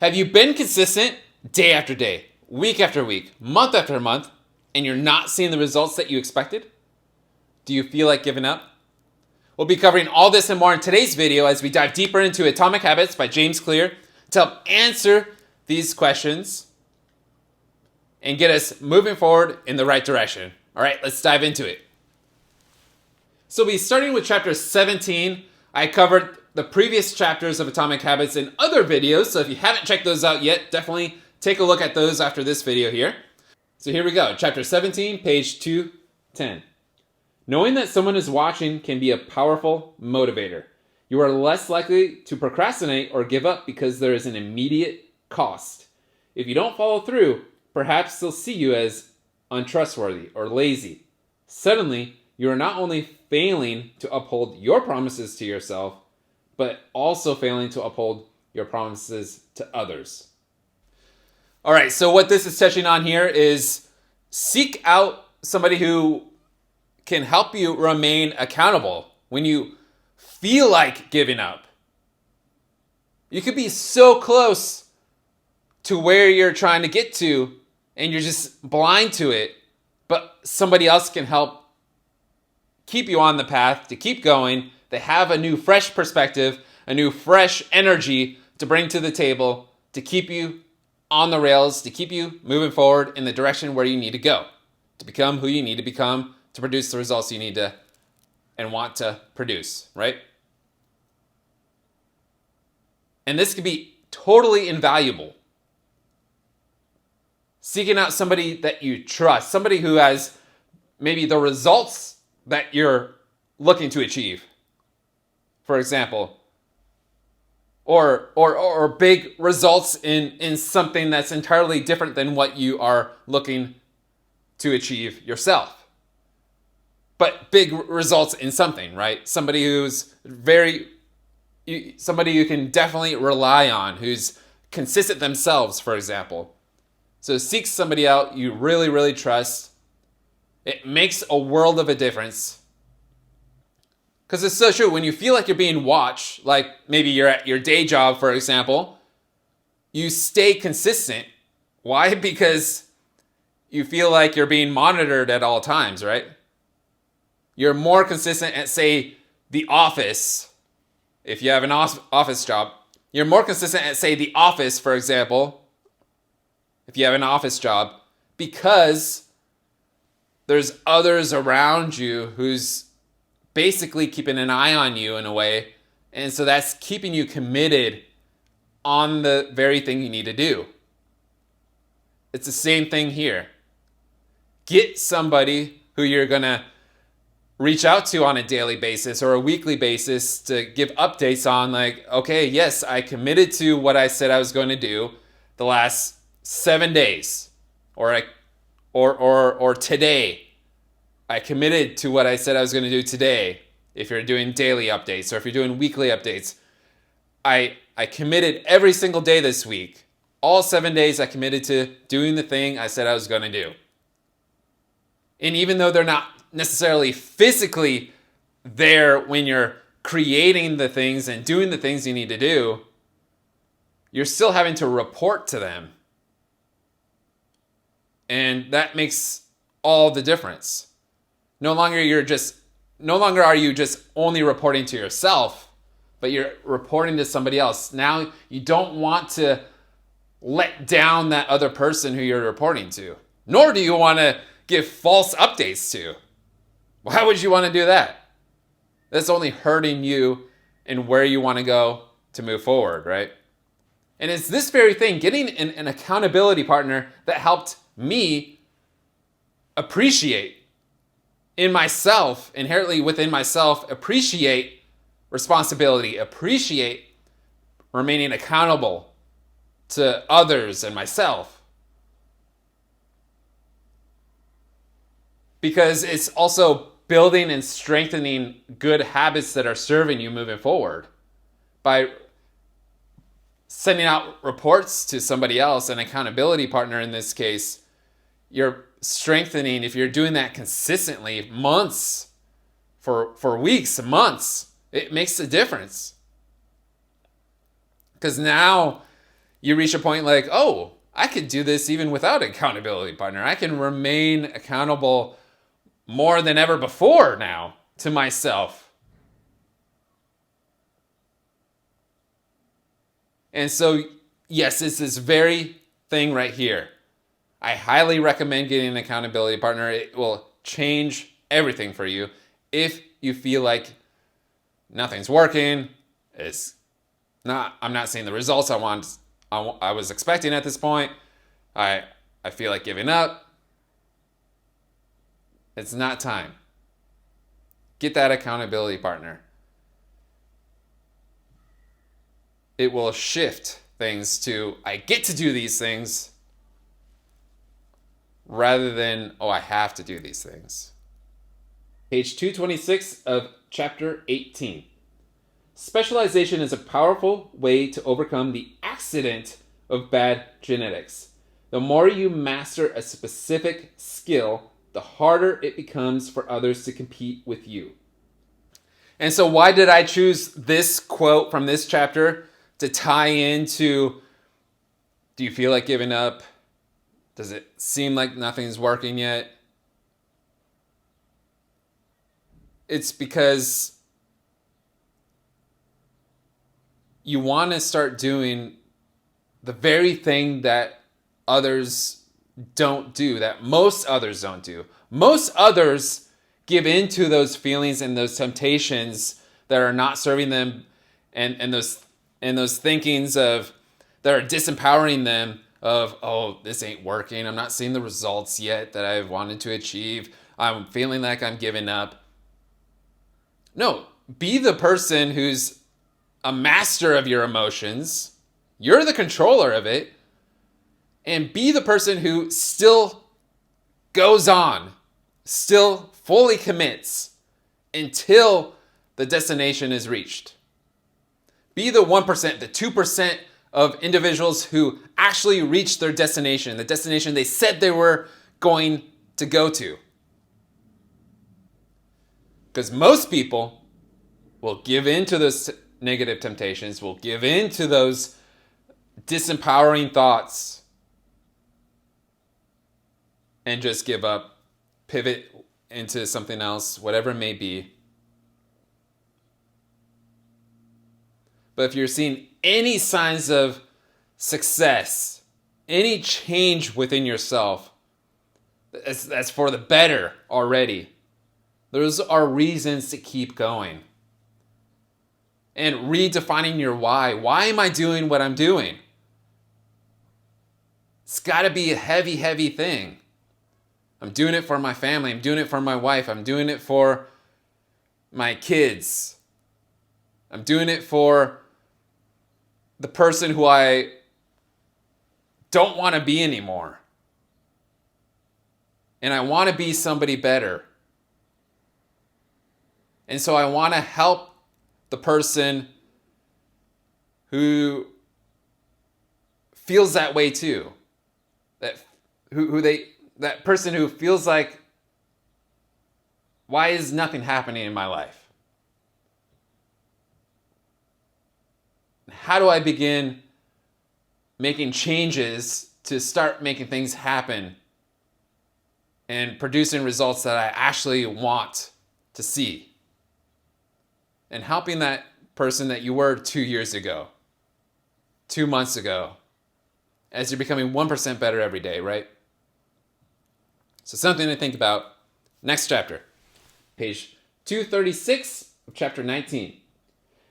Have you been consistent day after day, week after week, month after month, and you're not seeing the results that you expected? Do you feel like giving up? We'll be covering all this and more in today's video as we dive deeper into Atomic Habits by James Clear to help answer these questions and get us moving forward in the right direction. All right, let's dive into it. So we'll be starting with chapter 17. I covered the previous chapters of Atomic Habits in other videos, so if you haven't checked those out yet, definitely take a look at those after this video here. So here we go, chapter 17, page 210. Knowing that someone is watching can be a powerful motivator. You are less likely to procrastinate or give up because there is an immediate cost. If you don't follow through, perhaps they'll see you as untrustworthy or lazy. Suddenly, you are not only failing to uphold your promises to yourself, but also failing to uphold your promises to others. All right, so what this is touching on here is seek out somebody who can help you remain accountable when you feel like giving up. You could be so close to where you're trying to get to and you're just blind to it, but somebody else can help keep you on the path to keep going. They have a new fresh perspective, a new fresh energy to bring to the table to keep you on the rails, to keep you moving forward in the direction where you need to go, to become who you need to become, to produce the results you need to and want to produce, right? And this can be totally invaluable. Seeking out somebody that you trust, somebody who has maybe the results that you're looking to achieve, for example, or big results in something that's entirely different than what you are looking to achieve yourself. But big results in something, right? Somebody who's somebody you can definitely rely on, who's consistent themselves, for example. So seek somebody out you really, really trust. It makes a world of a difference. Because it's so true. When you feel like you're being watched, like maybe you're at your day job, for example, you stay consistent. Why? Because you feel like you're being monitored at all times, right? You're more consistent at, say, the office. If you have an office job, you're more consistent at, say, the office, for example, if you have an office job, because there's others around you who's basically keeping an eye on you in a way. And so that's keeping you committed on the very thing you need to do. It's the same thing here. Get somebody who you're going to reach out to on a daily basis or a weekly basis to give updates on, like, okay, yes, I committed to what I said I was going to do the last 7 days, or today. I committed to what I said I was going to do today. If you're doing daily updates or if you're doing weekly updates, I committed every single day this week. All 7 days I committed to doing the thing I said I was going to do. And even though they're not necessarily physically there when you're creating the things and doing the things you need to do, you're still having to report to them. And that makes all the difference. No longer are you just only reporting to yourself, but you're reporting to somebody else. Now you don't want to let down that other person who you're reporting to, nor do you want to give false updates to. Why would you want to do that? That's only hurting you and where you want to go to move forward, right? And it's this very thing, getting an accountability partner, that helped me appreciate in myself, inherently within myself, appreciate responsibility, appreciate remaining accountable to others and myself. Because it's also building and strengthening good habits that are serving you moving forward. By sending out reports to somebody else, an accountability partner in this case, you're strengthening, if you're doing that consistently, months, for weeks, months, it makes a difference. Because now you reach a point like, oh, I could do this even without an accountability partner. I can remain accountable more than ever before now to myself. And so, yes, it's this very thing right here. I highly recommend getting an accountability partner. It will change everything for you if you feel like nothing's working. I'm not seeing the results I was expecting at this point. I feel like giving up. It's not time. Get that accountability partner. It will shift things to, I get to do these things, rather than, oh, I have to do these things. Page 226 of chapter 18. Specialization is a powerful way to overcome the accident of bad genetics. The more you master a specific skill, the harder it becomes for others to compete with you. And so why did I choose this quote from this chapter to tie into, do you feel like giving up? Does it seem like nothing's working yet? It's because you want to start doing the very thing that others don't do, that most others don't do. Most others give in to those feelings and those temptations that are not serving them, and those thinkings of that are disempowering them of, oh, this ain't working. I'm not seeing the results yet that I've wanted to achieve. I'm feeling like I'm giving up. No, be the person who's a master of your emotions. You're the controller of it. And be the person who still goes on, still fully commits until the destination is reached. Be the 1%, the 2% of individuals who actually reach their destination, the destination they said they were going to go to. Because most people will give in to those negative temptations, will give in to those disempowering thoughts, and just give up, pivot into something else, whatever it may be. But if you're seeing any signs of success, any change within yourself, that's for the better already. Those are reasons to keep going. And redefining your why. Why am I doing what I'm doing? It's got to be a heavy, heavy thing. I'm doing it for my family. I'm doing it for my wife. I'm doing it for my kids. I'm doing it for the person who I don't want to be anymore. And I want to be somebody better. And so I want to help the person who feels that way too. That person who feels like, why is nothing happening in my life? How do I begin making changes to start making things happen and producing results that I actually want to see? And helping that person that you were 2 years ago, 2 months ago, as you're becoming 1% better every day, right? So something to think about. Next chapter, page 236 of chapter 19.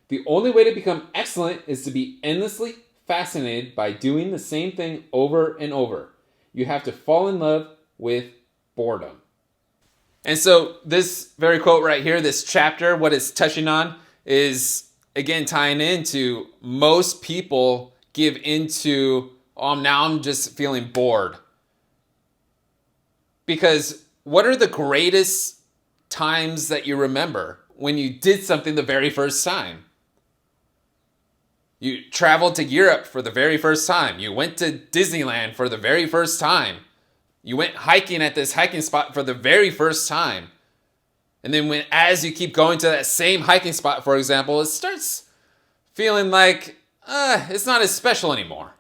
The only way to become excellent is to be endlessly fascinated by doing the same thing over and over. You have to fall in love with boredom. And so this very quote right here, this chapter, what it's touching on is, again, tying into most people give into, oh, now I'm just feeling bored. Because what are the greatest times that you remember when you did something the very first time? You traveled to Europe for the very first time. You went to Disneyland for the very first time. You went hiking at this hiking spot for the very first time. And then as you keep going to that same hiking spot, for example, it starts feeling like it's not as special anymore.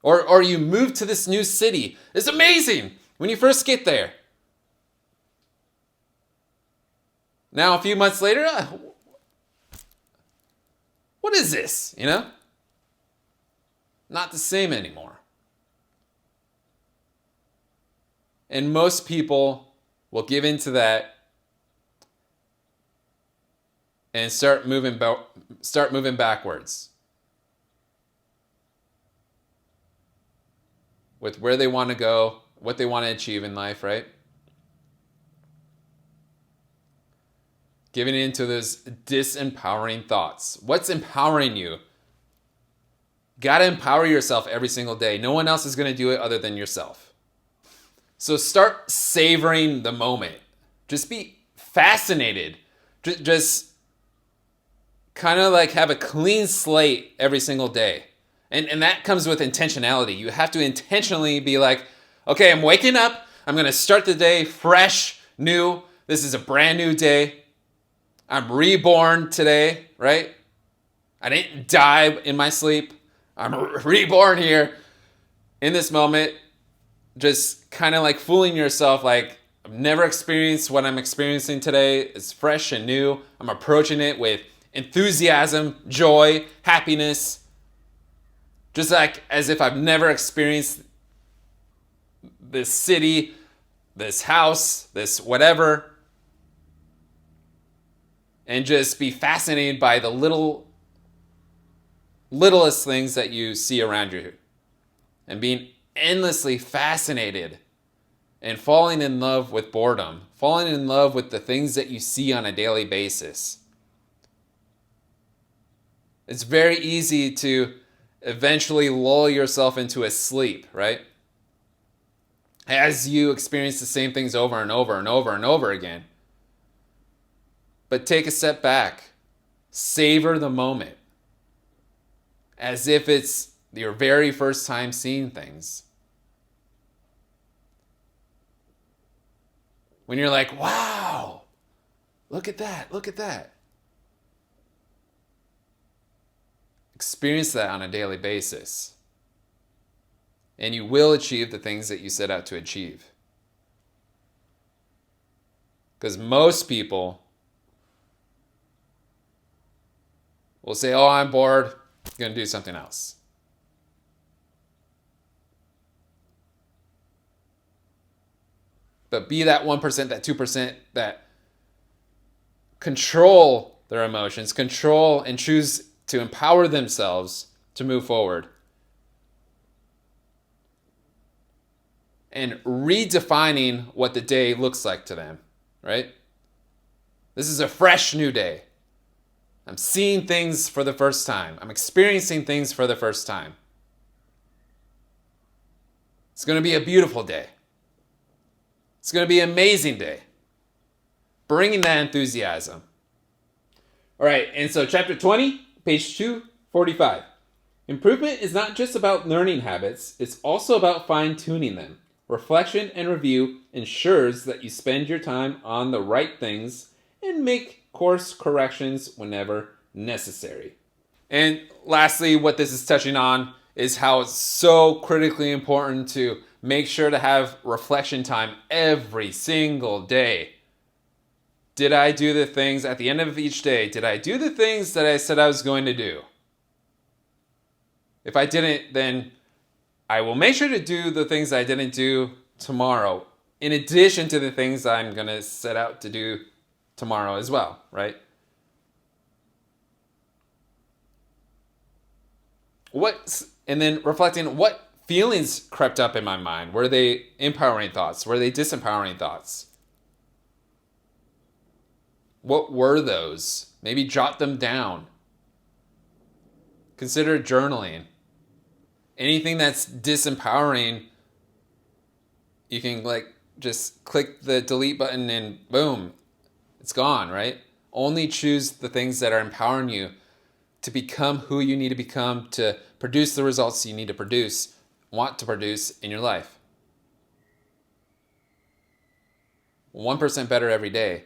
Or you move to this new city. It's amazing when you first get there. Now, a few months later, what is this? Not the same anymore. And most people will give into that and start moving backwards with where they want to go, what they want to achieve in life, right? Giving into those disempowering thoughts. What's empowering you? Gotta empower yourself every single day. No one else is going to do it other than yourself. So start savoring the moment. Just be fascinated. Just kind of like have a clean slate every single day. And that comes with intentionality. You have to intentionally be like, okay, I'm waking up. I'm going to start the day fresh, new. This is a brand new day. I'm reborn today, right? I didn't die in my sleep. I'm reborn here in this moment. Just kind of like fooling yourself like I've never experienced what I'm experiencing today. It's fresh and new. I'm approaching it with enthusiasm, joy, happiness. Just like as if I've never experienced this city, this house, this whatever. And just be fascinated by the littlest things that you see around you. And being endlessly fascinated and falling in love with boredom. Falling in love with the things that you see on a daily basis. It's very easy to eventually lull yourself into a sleep, right? As you experience the same things over and over and over and over again. But take a step back. Savor the moment. As if it's your very first time seeing things. When you're like, wow, look at that, look at that. Experience that on a daily basis. And you will achieve the things that you set out to achieve. Because most people will say, oh, I'm bored, I'm going to do something else. But be that 1%, that 2% that control their emotions, control and choose to empower themselves to move forward. And redefining what the day looks like to them, right? This is a fresh new day. I'm seeing things for the first time. I'm experiencing things for the first time. It's going to be a beautiful day. It's going to be an amazing day. Bringing that enthusiasm. All right, and so chapter 20, page 245. Improvement is not just about learning habits, it's also about fine-tuning them. Reflection and review ensures that you spend your time on the right things and make course corrections whenever necessary. And lastly, what this is touching on is how it's so critically important to make sure to have reflection time every single day. Did I do the things at the end of each day? Did I do the things that I said I was going to do? If I didn't, then I will make sure to do the things I didn't do tomorrow, in addition to the things I'm going to set out to do tomorrow as well, right? And then reflecting what feelings crept up in my mind. Were they empowering thoughts? Were they disempowering thoughts? What were those? Maybe jot them down. Consider journaling. Anything that's disempowering, you can just click the delete button and boom, it's gone, right? Only choose the things that are empowering you to become who you need to become, to produce the results you need to produce, want to produce in your life. 1% better every day.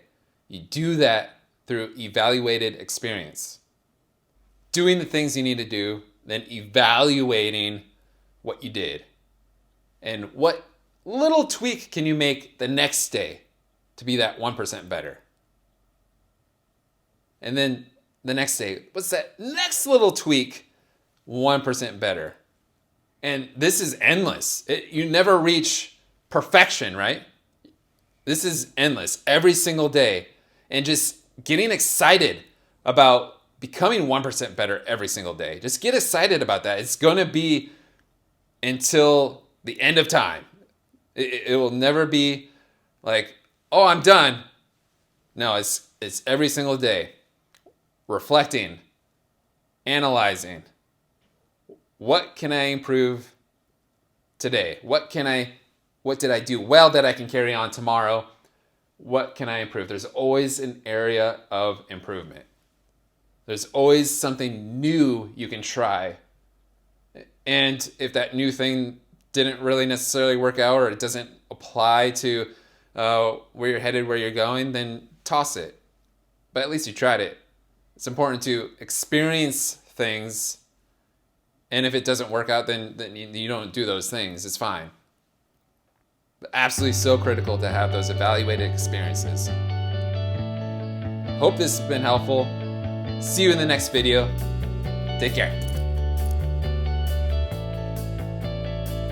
You do that through evaluated experience. Doing the things you need to do, then evaluating what you did? And what little tweak can you make the next day to be that 1% better? And then the next day, what's that next little tweak 1% better? And this is endless. You never reach perfection, right? This is endless every single day. And just getting excited about becoming 1% better every single day. Just get excited about that. It's going to be until the end of time. It will never be like, oh, I'm done. No, it's every single day. Reflecting, analyzing. What can I improve today? What did I do well that I can carry on tomorrow? What can I improve? There's always an area of improvement. There's always something new you can try. And if that new thing didn't really necessarily work out, or it doesn't apply to where you're headed, where you're going, then toss it. But at least you tried it. It's important to experience things. And if it doesn't work out, then you don't do those things. It's fine. But absolutely so critical to have those evaluated experiences. Hope this has been helpful. See you in the next video. Take care.